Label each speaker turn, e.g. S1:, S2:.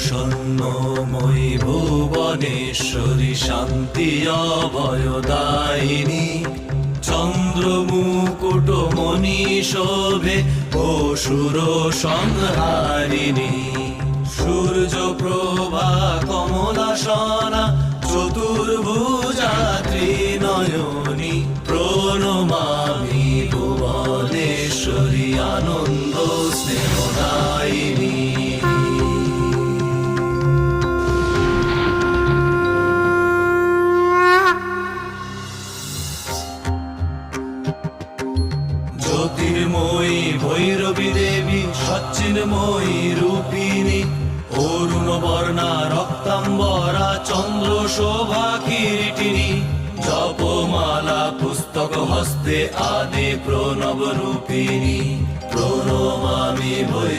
S1: প্রসন্নময়ী ভুবনেশ্বরী শান্তি অভয়দায়িনী চন্দ্রমুকুট মণি শোভে অসুর সংহারিণী সূর্য প্রভা কমলাসনা চতুর্ভুজা ত্রিনয়নী প্রণমামি ভুবনেশ্বরী আনন্দ স্নেহদায়িনী জ্যোতির্ময়ী ভৈরবী দেবী সচ্চিন্ময়ী রূপিণী অরুণ বর্ণা রক্তাম্বরা চন্দ্র শোভা কিরীটিনী জপমালা পুস্তক হস্তে আদি প্রণব রূপিণী প্রণমামি ভৈরবী